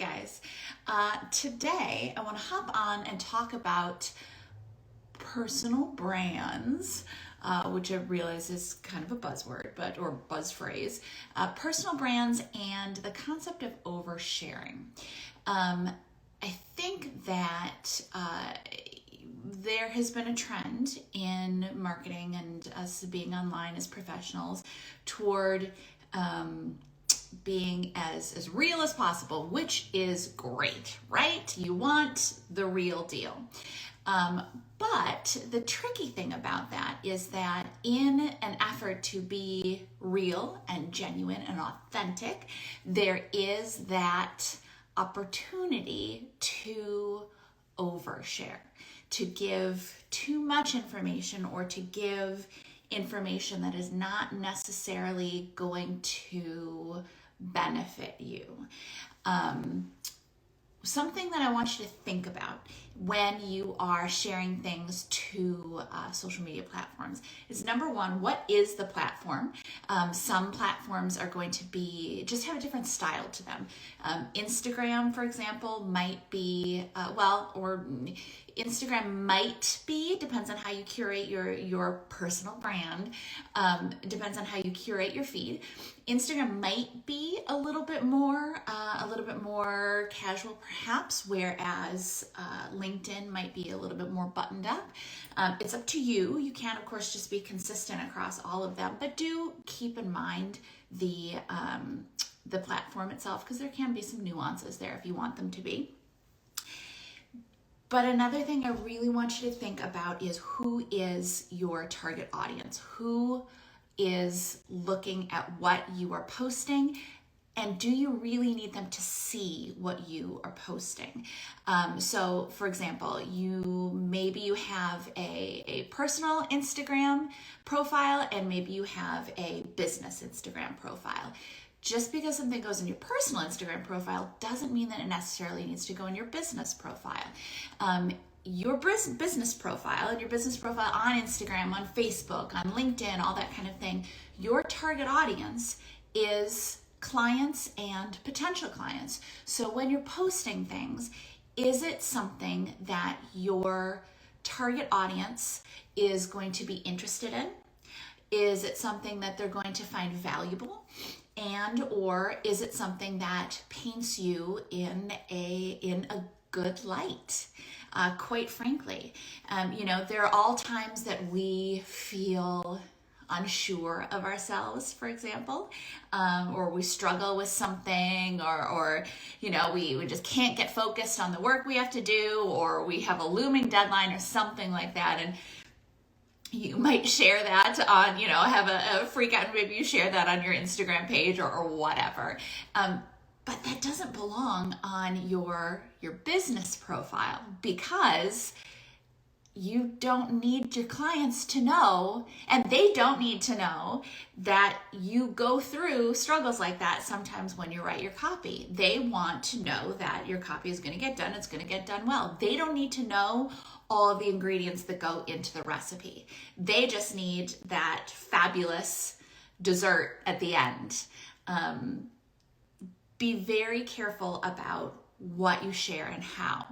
guys. Today I want to hop on and talk about personal brands, which I realize is kind of a buzzword, or buzz phrase. Personal brands and the concept of oversharing. I think that there has been a trend in marketing and us being online as professionals toward being as real as possible, which is great, right? You want the real deal. But the tricky thing about that is that in an effort to be real and genuine and authentic, there is that opportunity to overshare, to give too much information or to give information that is not necessarily going to benefit you. Something that I want you to think about when you are sharing things to social media platforms is, number one, what is the platform? Some platforms are going to just have a different style to them. Instagram, for example, might be, Instagram might be, depends on how you curate your personal brand, depends on how you curate your feed. Instagram might be a little bit more casual perhaps, whereas LinkedIn might be a little bit more buttoned up. It's up to you. You can, of course, just be consistent across all of them, but do keep in mind the platform itself, because there can be some nuances there if you want them to be. But another thing I really want you to think about is, who is your target audience? Who is looking at what you are posting? And do you really need them to see what you are posting? So for example, maybe you have a personal Instagram profile and maybe you have a business Instagram profile. Just because something goes in your personal Instagram profile doesn't mean that it necessarily needs to go in your business profile. Your business profile and your business profile on Instagram, on Facebook, on LinkedIn, all that kind of thing, your target audience is clients and potential clients. So when you're posting things, is it something that your target audience is going to be interested in? Is it something that they're going to find valuable? Or is it something that paints you in a good light? Quite frankly, there are all times that we feel unsure of ourselves, for example, or we struggle with something, or we just can't get focused on the work we have to do, or we have a looming deadline or something like that. And you might share that on, have a freak out, and maybe you share that on your Instagram page or whatever. But that doesn't belong on your business profile, because you don't need your clients to know, and they don't need to know, that you go through struggles like that sometimes when you write your copy. They want to know that your copy is going to get done. It's going to get done well. They don't need to know all of the ingredients that go into the recipe. They just need that fabulous dessert at the end. Be very careful about what you share and how.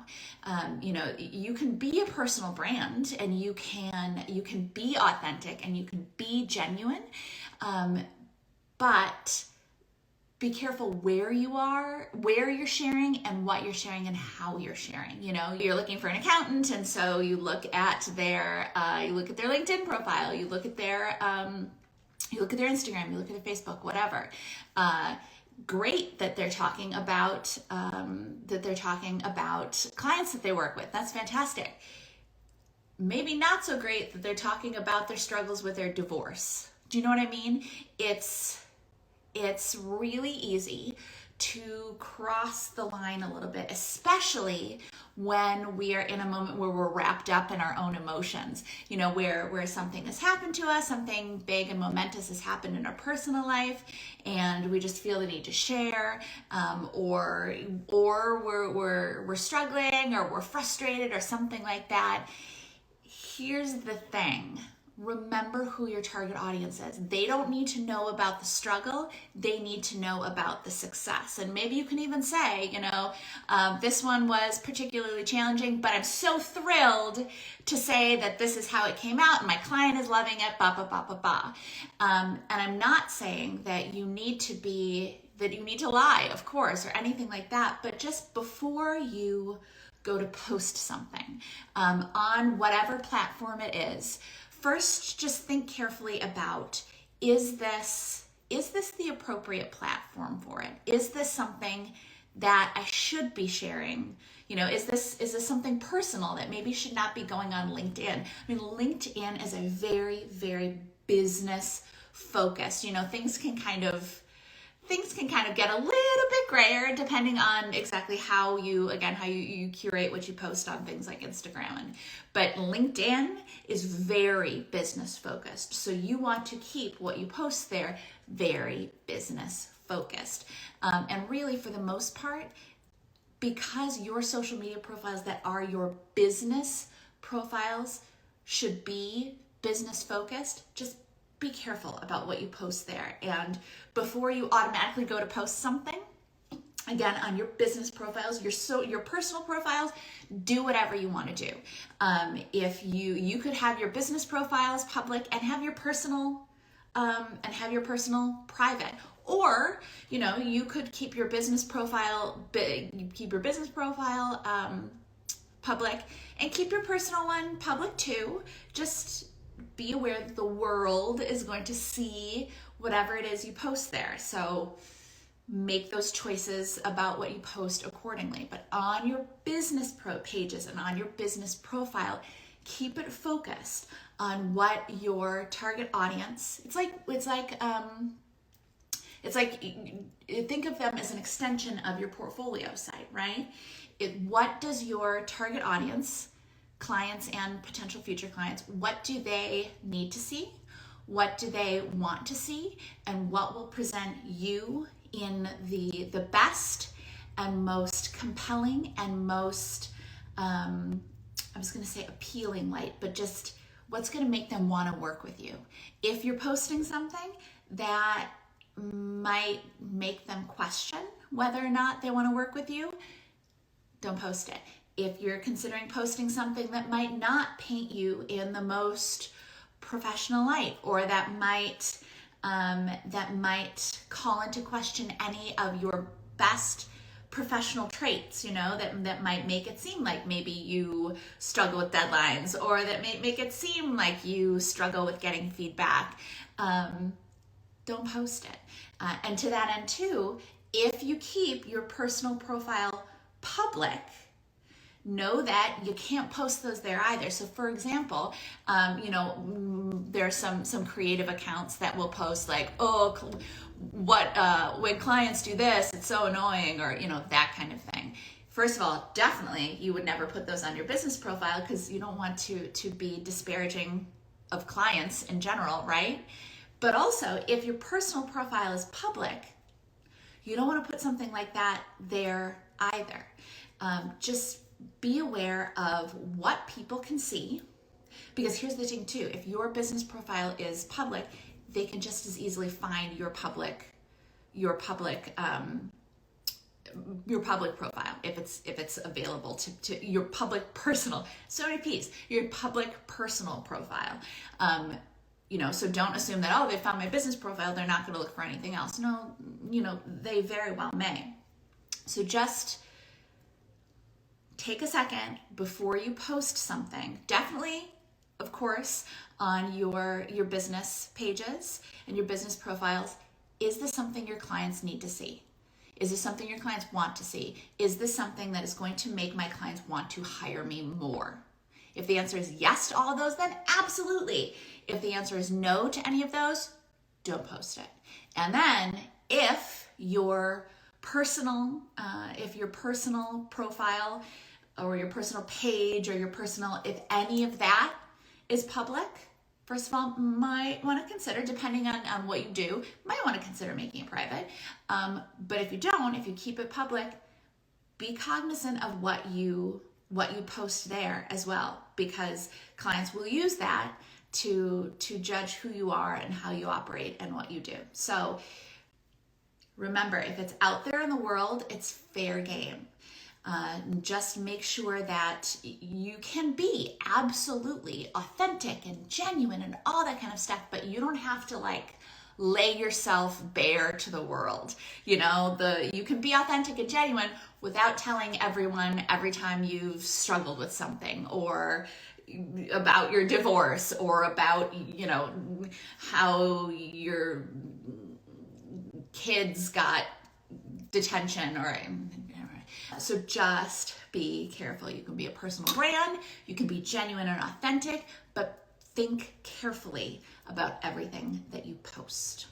You can be a personal brand, and you can be authentic, and you can be genuine, but be careful where you're sharing, and what you're sharing, and how you're sharing. You're looking for an accountant, and so you look at their LinkedIn profile, you look at their Instagram, you look at their Facebook, whatever. Great that they're talking about clients that they work with. That's fantastic. Maybe not so great that they're talking about their struggles with their divorce. Do you know what I mean? It's really easy to cross the line a little bit, especially when we are in a moment where we're wrapped up in our own emotions, where something has happened to us, something big and momentous has happened in our personal life, and we just feel the need to share, or we're struggling, or we're frustrated, or something like that. Here's the thing. remember who your target audience is. They don't need to know about the struggle. They need to know about the success. And maybe you can even say, this one was particularly challenging, but I'm so thrilled to say that this is how it came out and my client is loving it, ba, ba, ba, ba, ba. And I'm not saying that you need to lie, of course, or anything like that, but just before you go to post something on whatever platform it is, first, just think carefully about, is this the appropriate platform for it? Is this something that I should be sharing? Is this something personal that maybe should not be going on LinkedIn? I mean, LinkedIn is a very, very business focused. Things can kind of get a little bit grayer depending on exactly how you curate what you post on things like Instagram. But LinkedIn is very business focused. So you want to keep what you post there very business focused. And really, for the most part, because your social media profiles that are your business profiles should be business focused, just be careful about what you post there. And before you automatically go to post something, again, on your business profiles, your personal profiles, do whatever you want to do. If you could have your business profiles public and have your personal private, or you could keep your business profile public and keep your personal one public too. Just be aware that the world is going to see whatever it is you post there. So make those choices about what you post accordingly. But on your business pages and on your business profile, keep it focused on what your target audience. It's like think of them as an extension of your portfolio site, right? What does your target audience, clients and potential future clients, what do they need to see? What do they want to see? And what will present you in the best and most compelling and most, I was going to say appealing light, but just what's going to make them want to work with you. If you're posting something that might make them question whether or not they want to work with you, don't post it. If you're considering posting something that might not paint you in the most professional light, or that might call into question any of your best professional traits, that might make it seem like maybe you struggle with deadlines, or that may make it seem like you struggle with getting feedback, don't post it. And to that end too, if you keep your personal profile public, know that you can't post those there either. So for example, there are some creative accounts that will post like, when clients do this, it's so annoying, or that kind of thing. First of all, definitely you would never put those on your business profile, because you don't want to be disparaging of clients in general, right? But also, if your personal profile is public, you don't want to put something like that there either. Just be aware of what people can see, because here's the thing too, if your business profile is public, they can just as easily find your public profile if it's available to your public personal, so many P's, your public personal profile. So don't assume that, they found my business profile, they're not going to look for anything else. No, they very well may. So just take a second before you post something. Definitely, of course, on your business pages and your business profiles, is this something your clients need to see? Is this something your clients want to see? Is this something that is going to make my clients want to hire me more? If the answer is yes to all of those, then absolutely. If the answer is no to any of those, don't post it. And then if your personal profile or your personal page or if any of that is public, first of all, might want to consider, depending on what you do, might want to consider making it private. But if you don't, if you keep it public, be cognizant of what you post there as well, because clients will use that to judge who you are and how you operate and what you do. So remember, if it's out there in the world, it's fair game. Just make sure that you can be absolutely authentic and genuine and all that kind of stuff, but you don't have to like lay yourself bare to the world. You know, you can be authentic and genuine without telling everyone every time you've struggled with something, or about your divorce, or about, you know, how your kids got detention, or so just be careful. You can be a personal brand, you can be genuine and authentic, but think carefully about everything that you post.